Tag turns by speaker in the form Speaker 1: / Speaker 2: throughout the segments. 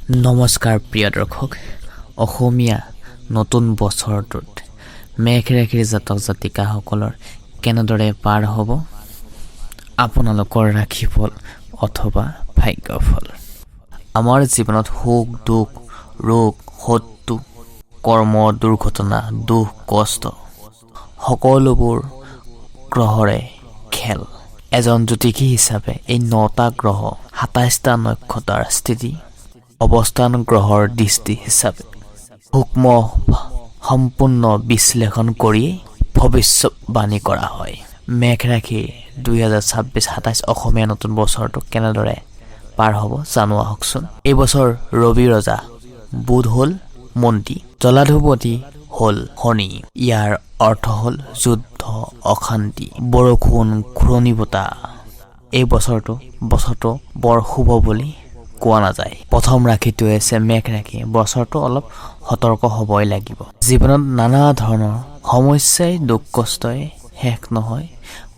Speaker 1: নমস্কাৰ প্ৰিয় দৰ্শক অসমীয়া নতুন বছৰটোত মেঘ ৰাশিৰ জাতক জাতিকাসকলৰ কেনেদৰে পাৰ হ'ব আপোনালোকৰ ৰাশিফল অথবা ভাগ্যফল আমাৰ জীৱনত সুখ দুখ ৰোগ শত্ৰু কৰ্ম দুৰ্ঘটনা দুখ কষ্ট সকলোবোৰ গ্ৰহৰে খেল এজন জ্যোতিষী হিচাপে এই 9টা গ্ৰহ 27টা নক্ষত্ৰৰ স্থিতি অৱস্থান গ্ৰহৰ দৃষ্টি হিচাপে সূক্ষ্ম সম্পূৰ্ণ বিশ্লেষণ কৰি ভৱিষ্যতবাণী কৰা হয় মেঘ ৰাশিৰ 2026-27 অসমীয়া নতুন বছৰটো কেনেদৰে পাৰ হ'ব জানো আহকচোন এই বছৰ ৰবি ৰজা বুধ হ'ল মন্ত্ৰী জলাধিপতি হ'ল শনি ইয়াৰ অৰ্থ হ'ল যুদ্ধ অশান্তি বৰষুণ ঘূৰ্ণী বতাহ এই বছৰটো বৰ শুভ বুলি কোৱা নাযায় প্ৰথম ৰাশিটো আছে মেঘ ৰাশি বছৰটো অলপ সতৰ্ক হ'বই লাগিব জীৱনত নানা ধৰণৰ সমস্যাই দুখ কষ্টই শেষ নহয়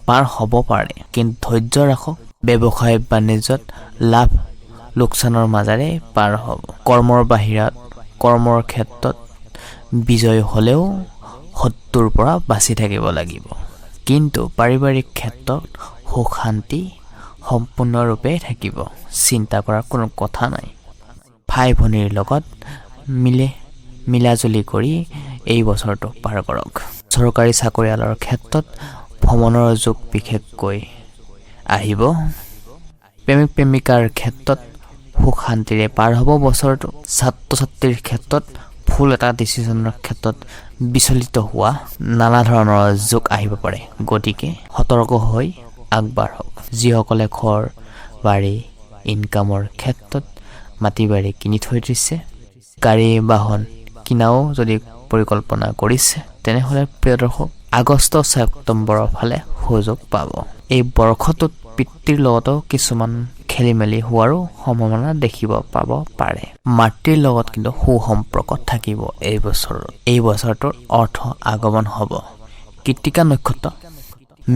Speaker 1: পাৰ হ'ব পাৰে কিন্তু ধৈৰ্য ৰাখক ব্যৱসায় বাণিজ্যত লাভ লোকচানৰ মাজেৰে পাৰ হ'ব কৰ্মৰ বাহিৰত কৰ্মৰ ক্ষেত্ৰত বিজয় হ'লেও শত্ৰুৰ পৰা বাচি থাকিব লাগিব কিন্তু পাৰিবাৰিক ক্ষেত্ৰত সুখ শান্তি সম্পূৰ্ণৰূপে থাকিব চিন্তা কৰাৰ কোনো কথা নাই ভাই ভনীৰ লগত মিলাজুলি কৰি এই বছৰটো পাৰ কৰক চৰকাৰী চাকৰিয়ালৰ ক্ষেত্ৰত ভ্ৰমণৰ যোগ বিশেষকৈ আহিব প্ৰেমিক প্ৰেমিকাৰ ক্ষেত্ৰত সুখ শান্তিৰে পাৰ হ'ব বছৰটো ছাত্ৰ ছাত্ৰীৰ ক্ষেত্ৰত ফুল এটা ডিচিশ্যনৰ ক্ষেত্ৰত বিচলিত হোৱা নানা ধৰণৰ যোগ আহিব পাৰে গতিকে সতৰ্ক হৈ আগবাঢ়ক যিসকলে ঘৰ বাৰী ইনকামৰ ক্ষেত্ৰত মাটি বাৰী কিনি থৈ দিছে গাড়ী বাহন কিনাও যদি পৰিকল্পনা কৰিছে তেনেহ'লে প্ৰিয় দৰ্শক আগষ্ট ছেপ্টেম্বৰৰ ফালে সুযোগ পাব এই বৰ্ষটোত পিতৃৰ লগতো কিছুমান খেলি মেলি হোৱাৰো সম্ভাৱনা দেখিব পাব পাৰে মাতৃৰ লগত কিন্তু সুসম্পৰ্ক থাকিব এই বছৰটোৰ অৰ্থ আগমন হ'ব কৃত্তিকা নক্ষত্ৰ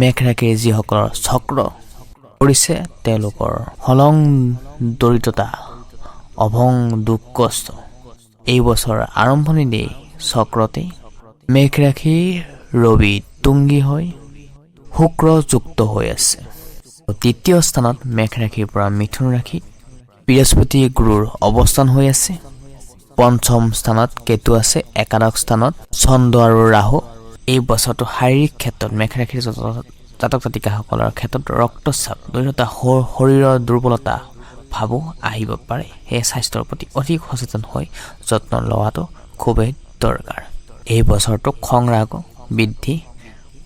Speaker 1: মেঘ ৰাশিৰ যিসকলৰ চক্ৰ কৰিছে তেওঁলোকৰ হলং দৰিদ্ৰতা অভং দুখ কষ্ট এই বছৰ আৰম্ভণিতেই চক্ৰতে মেঘ ৰাশিৰ ৰবি তুংগী হৈ শুক্ৰ যুক্ত হৈ আছে তৃতীয় স্থানত মেঘ ৰাশিৰ পৰা মিথুন ৰাশিত বৃহস্পতি গুৰুৰ অৱস্থান হৈ আছে পঞ্চম স্থানত কেতু আছে একাদশ স্থানত চন্দ্ৰ আৰু ৰাহু এই বছৰটো শাৰীৰিক ক্ষেত্ৰত মেঘ ৰাশিৰ জাতক জাতিকাসকলৰ ক্ষেত্ৰত ৰক্তচাপ দৈনতা শৰীৰৰ দুৰ্বলতা ভাবো আহিব পাৰে সেই স্বাস্থ্যৰ প্ৰতি অধিক সচেতন হৈ যত্ন লোৱাটো খুবেই দৰকাৰ এই বছৰটো খং ৰাগ বৃদ্ধি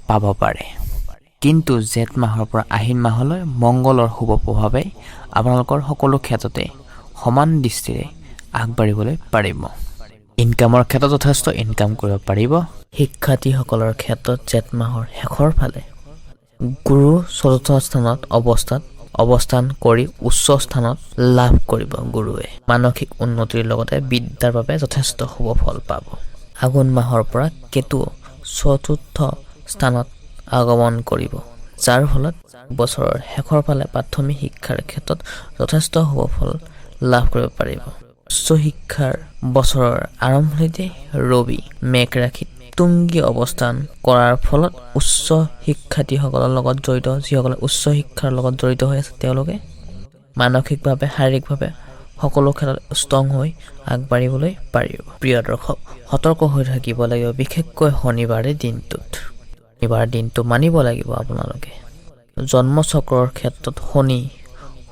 Speaker 1: পাব পাৰে কিন্তু জেঠ মাহৰ পৰা আহিন মাহলৈ মংগলৰ শুভ প্ৰভাৱে আপোনালোকৰ সকলো ক্ষেত্ৰতে সমান দৃষ্টিৰে আগবাঢ়িবলৈ পাৰিব ইনকামৰ ক্ষেত্ৰত যথেষ্ট ইনকাম কৰিব পাৰিব শিক্ষাৰ্থীসকলৰ ক্ষেত্ৰত জেঠ মাহৰ শেষৰ ফালে গুৰু চতুৰ্থ স্থানত অৱস্থান কৰি উচ্চ স্থানত লাভ কৰিব গুৰুৱে মানসিক উন্নতিৰ লগতে বিদ্যাৰ বাবে যথেষ্ট শুভ ফল পাব আঘোণ মাহৰ পৰা কেতু চতুৰ্থ স্থানত আগমন কৰিব যাৰ ফলত বছৰৰ শেষৰ ফালে প্ৰাথমিক শিক্ষাৰ ক্ষেত্ৰত যথেষ্ট শুভ ফল লাভ কৰিব পাৰিব উচ্চ শিক্ষাৰ বছৰৰ আৰম্ভণিতে ৰবি মেঘ ৰাশিত তুংগী অৱস্থান কৰাৰ ফলত উচ্চ শিক্ষাৰ্থীসকলৰ লগত জড়িত যিসকলে উচ্চ শিক্ষাৰ লগত জড়িত হৈ আছে তেওঁলোকে মানসিকভাৱে শাৰীৰিকভাৱে সকলো ক্ষেত্ৰত ষ্ট্ৰং হৈ আগবাঢ়িবলৈ পাৰিব প্ৰিয় দৰ্শক সতৰ্ক হৈ থাকিব লাগিব বিশেষকৈ শনিবাৰে দিনটো মানিব লাগিব আপোনালোকে জন্মচক্ৰৰ ক্ষেত্ৰত শনি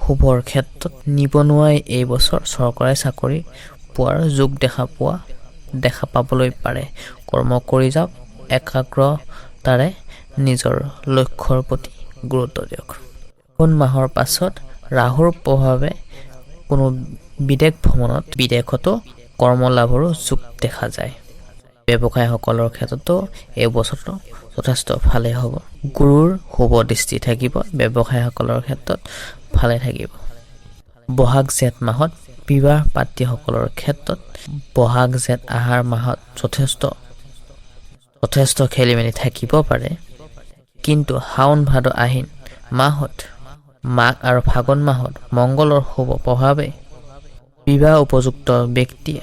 Speaker 1: শুভৰ ক্ষেত্ৰত নিবনুৱাই এই বছৰ চৰকাৰী চাকৰি পোৱাৰ যোগ দেখা পাবলৈ পাৰে কৰ্ম কৰি যাওক একাগ্ৰতাৰে নিজৰ লক্ষ্যৰ প্ৰতি গুৰুত্ব দিয়ক কোন মাহৰ পাছত ৰাহুৰ প্ৰভাৱে কোনো বিদেশতো কৰ্মলাভৰো যোগ দেখা যায় ব্যৱসায়ীসকলৰ ক্ষেত্ৰতো এই বছৰটো যথেষ্ট ভালে হ'ব গুৰুৰ শুভ দৃষ্টি থাকিব ব্যৱসায়ীসকলৰ ক্ষেত্ৰত ভালে থাকিব বহাগ জেঠ মাহত বিবাহ পাত্ৰীসকলৰ ক্ষেত্ৰত বহাগ জেঠ আহাৰ মাহত যথেষ্ট খেলি মেলি থাকিব পাৰে কিন্তু শাওণ ভাদ আহিন মাহত মাঘ আৰু ফাগুন মাহত মংগলৰ শুভ প্ৰভাৱে বিবাহ উপযুক্ত ব্যক্তিয়ে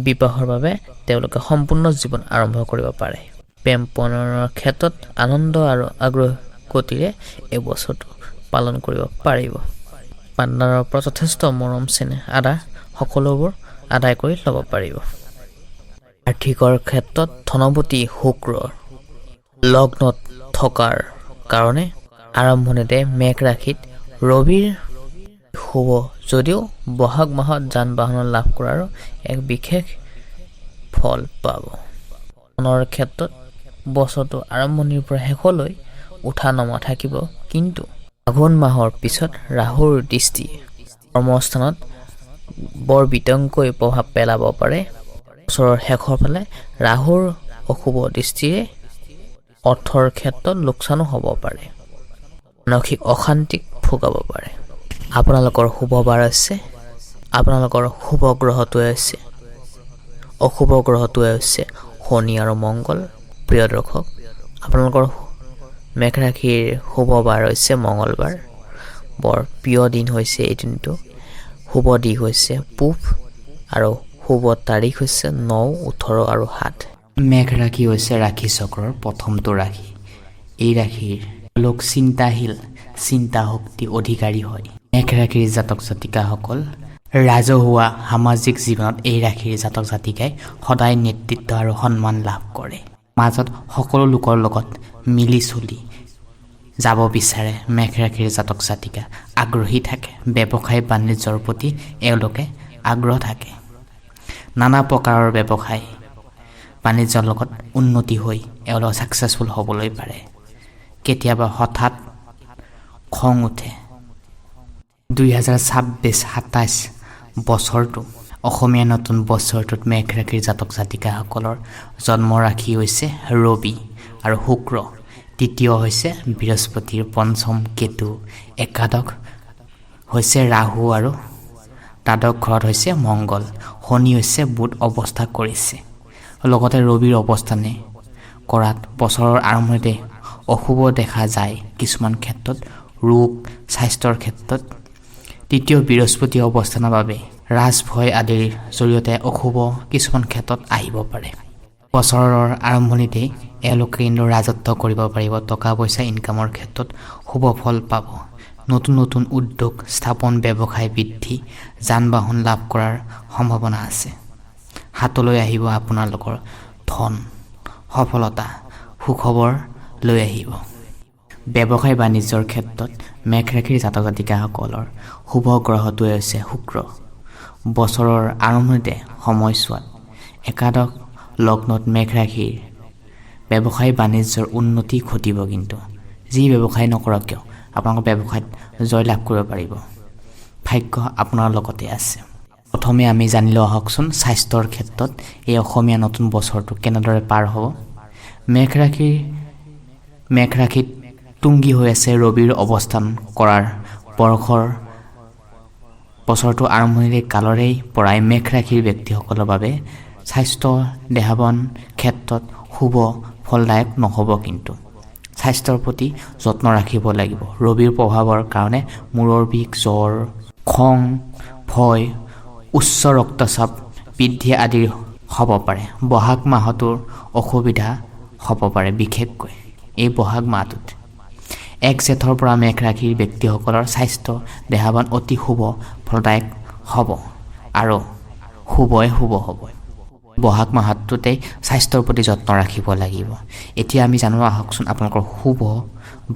Speaker 1: বিবাহৰ বাবে তেওঁলোকে সম্পূৰ্ণ জীৱন আৰম্ভ কৰিব পাৰে। প্ৰেম প্ৰণয়নৰ ক্ষেত্ৰত আনন্দ আৰু আগ্ৰহ গতিৰে এই বছৰটো পালন কৰিব পাৰিব। পাৰ্টনাৰৰ পৰা যথেষ্ট মৰম চেনেহ আদৰ সকলোবোৰ আদায় কৰি ল'ব পাৰিব। আৰ্থিকৰ ক্ষেত্ৰত ধনপতি শুক্ৰ লগ্নত থকাৰ কাৰণে আৰম্ভণিতে মেঘ ৰাশিত ৰবিৰ শুভ যদিও বহাগ মাহত যান বাহন লাভ কৰাৰ এক বিশেষ ফল পাব। ধনৰ ক্ষেত্ৰত বছৰটো আৰম্ভণিৰ পৰা শেষলৈ উঠা নমা থাকিব, কিন্তু আঘোণ মাহৰ পিছত ৰাহুৰ দৃষ্টিয়ে কৰ্মস্থানত বৰ বিতংকৈ প্ৰভাৱ পেলাব পাৰে। বছৰৰ শেষৰ ফালে ৰাহুৰ অশুভ দৃষ্টিৰে অৰ্থৰ ক্ষেত্ৰত লোকচানো হ'ব পাৰে, মানসিক অশান্তিক ভোগাব পাৰে। আপোনালোকৰ শুভ বাৰ আছে, আপোনালোকৰ শুভ গ্ৰহটোৱে আছে, অশুভ গ্ৰহটোৱে হৈছে শনি আৰু মংগল। প্ৰিয় দৰ্শক, আপোনালোকৰ মেঘ ৰাশিৰ শুভ বাৰ হৈছে মঙলবাৰ। বৰ প্ৰিয় দিন হৈছে এই দিনটো। শুভ দিশ হৈছে পূব আৰু শুভ তাৰিখ হৈছে 9, 18 আৰু 7। মেঘ ৰাশি হৈছে ৰাশি চক্ৰৰ প্ৰথমটো ৰাশি। এই ৰাশিৰ লোক চিন্তাশীল, চিন্তা শক্তি অধিকাৰী হয়। মেঘ ৰাশিৰ জাতক জাতিকাসকল ৰাজহুৱা সামাজিক জীৱনত এই ৰাশিৰ জাতক জাতিকাই সদায় নেতৃত্ব আৰু সন্মান লাভ কৰে। মাজত সকলো লোকৰ লগত মিলি চলি যাব বিচাৰে। মেঘ ৰাশিৰ জাতক জাতিকা আগ্ৰহী থাকে। ব্যৱসায় বাণিজ্যৰ প্ৰতি এওঁলোকে আগ্ৰহ থাকে। নানা প্ৰকাৰৰ ব্যৱসায় বাণিজ্যৰ লগত উন্নতি হৈ এওঁলোক ছাকচেছফুল হ'বলৈ পাৰে। কেতিয়াবা হঠাৎ খং উঠে। 2026-27 বছৰটো অসমীয়া নতুন বছৰটোত মেঘ ৰাশিৰ জাতক জাতিকাসকলৰ জন্ম ৰাশি হৈছে ৰবি আৰু শুক্ৰ, তৃতীয় হৈছে বৃহস্পতিৰ, পঞ্চম কেতু, একাদশ হৈছে ৰাহু আৰু দ্বাদশ ঘৰত হৈছে মংগল, শনি হৈছে বুধ অৱস্থা কৰিছে। লগতে ৰবিৰ অৱস্থানে কৰাত বছৰৰ আৰম্ভণিতে অশুভ দেখা যায় কিছুমান ক্ষেত্ৰত, ৰোগ স্বাস্থ্যৰ ক্ষেত্ৰত। তৃতীয় বৃহস্পতি অৱস্থানৰ বাবে ৰাজভয় আদিৰ জৰিয়তে অশুভ কিছুমান ক্ষেত্ৰত আহিব পাৰে। বছৰৰ আৰম্ভণিতে এওঁলোকে কিন্তু ৰাজত্ব কৰিব পাৰিব। টকা পইচা ইনকামৰ ক্ষেত্ৰত শুভ ফল পাব। নতুন নতুন উদ্যোগ স্থাপন, ব্যৱসায় বৃদ্ধি, যান বাহন লাভ কৰাৰ সম্ভাৱনা আছে। হাতলৈ আহিব আপোনালোকৰ ধন, সফলতা, সুখবৰ লৈ আহিব। ব্যৱসায় বাণিজ্যৰ ক্ষেত্ৰত মেঘ ৰাশিৰ জাতক জাতিকাসকলৰ শুভ গ্ৰহটোৱে হৈছে শুক্ৰ। বছৰৰ আৰম্ভণিতে সময়ছোৱাত একাদশ লগ্নত মেঘ ৰাশিৰ ব্যৱসায় বাণিজ্যৰ উন্নতি ঘটিব। কিন্তু যি ব্যৱসায় নকৰক কিয় আপোনালোকৰ ব্যৱসায়ত জয়লাভ কৰিব পাৰিব। ভাগ্য আপোনাৰ লগতে আছে। প্ৰথমে আমি জানিলোঁ আহকচোন স্বাস্থ্যৰ ক্ষেত্ৰত এই অসমীয়া নতুন বছৰটো কেনেদৰে পাৰ হ'ব। মেঘ ৰাশিত তুংগী হৈ আছে ৰবিৰ অৱস্থান কৰাৰ বছৰটো আৰম্ভণিৰে কালৰেই পৰাই মেঘ ৰাশিৰ ব্যক্তিসকলৰ বাবে স্বাস্থ্য দেহাবন ক্ষেত্ৰত শুভ ফলদায়ক নহ'ব। কিন্তু স্বাস্থ্যৰ প্ৰতি যত্ন ৰাখিব লাগিব। ৰবিৰ প্ৰভাৱৰ কাৰণে মূৰৰ বিষ, জ্বৰ, খং, ভয়, উচ্চ ৰক্তচাপ বৃদ্ধি আদি হ'ব পাৰে। বহাগ মাহটোৰ অসুবিধা হ'ব পাৰে, বিশেষকৈ এই বহাগ মাহটোত। 1 জেঠৰ পৰা মেঘ ৰাশিৰ ব্যক্তিসকলৰ স্বাস্থ্য দেহাবন অতি শুভ ফলদায়ক হ'ব আৰু শুভই শুভ হ'ব। বহাগ মাহটোতেই স্বাস্থ্যৰ প্ৰতি যত্ন ৰাখিব লাগিব। এতিয়া আমি জানো আহকচোন আপোনালোকৰ শুভ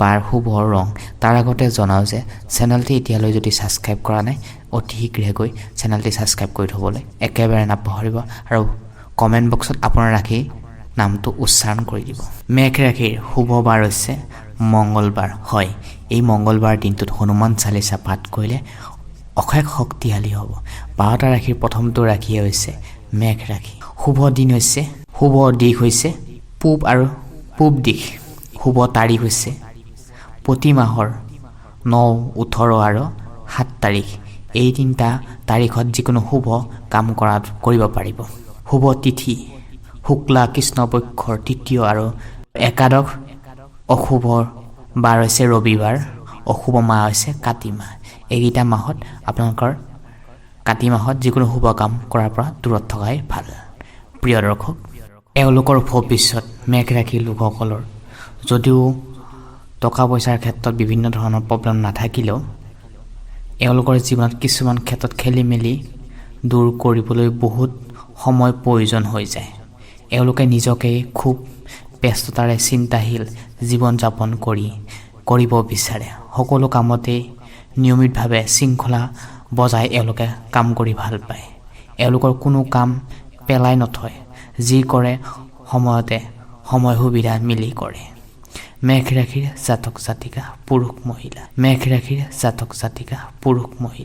Speaker 1: বাৰ, শুভ ৰং। তাৰ আগতে জনাওঁ যে চেনেলটি এতিয়ালৈ যদি ছাবস্ক্ৰাইব কৰা নাই, অতি শীঘ্ৰে গৈ চেনেলটি ছাবস্ক্ৰাইব কৰি থ'বলৈ একেবাৰে নাপাহৰিব আৰু কমেণ্ট বক্সত আপোনাৰ ৰাশিৰ নামটো উচ্চাৰণ কৰি দিব। মেঘ ৰাশিৰ শুভ বাৰ হৈছে মংগলবাৰ। হয়, এই মংগলবাৰ দিনটোত হনুমান চালিচা পাঠ কৰিলে অশেষ শক্তিশালী হ'ব। 12টা ৰাশিৰ প্ৰথমটো ৰাশি হৈছে মেঘ ৰাশি। শুভ দিশ হৈছে পূব দিশ। শুভ তাৰিখ হৈছে প্ৰতি মাহৰ 9, 18 আৰু 7 তাৰিখ। এই 3টা তাৰিখত যিকোনো শুভ কাম কৰিব পাৰিব। শুভ তিথি শুক্লা কৃষ্ণ পক্ষৰ তৃতীয় আৰু একাদশ। অশুভ বাৰ হৈছে ৰবিবাৰ। অশুভ মাহ হৈছে কাতি মাহ। এইকেইটা মাহত আপোনালোকৰ কাতি মাহত যিকোনো শুভ কাম কৰাৰ পৰা দূৰত থকাই ভাল। প্ৰিয় দৰ্শক, এওঁলোকৰ ভৱিষ্যত মেঘ ৰাশি লোকসকলৰ যদিও টকা পইচাৰ ক্ষেত্ৰত বিভিন্ন ধৰণৰ প্ৰব্লেম নাথাকিলেও এওঁলোকৰ জীৱনত কিছুমান ক্ষেত্ৰত খেলি মেলি দূৰ কৰিবলৈ বহুত সময় প্ৰয়োজন হৈ যায়। এওঁলোকে নিজকে খুব ব্যস্ততাৰে চিন্তাশীল জীৱন যাপন কৰিব বিচাৰে। সকলো কামতেই নিয়মিতভাৱে শৃংখলা বজাই এওঁলোকে কাম কৰি ভাল পায়। এওঁলোকৰ কোনো কাম পেলাই নথয়, যি কৰে সময়তে সময় সুবিধা মিলি কৰে। মেঘ ৰাশিৰ জাতক জাতিকা পুৰুষ মহিলা, মেঘ ৰাশিৰ জাতক জাতিকা পুৰুষ মহিলা।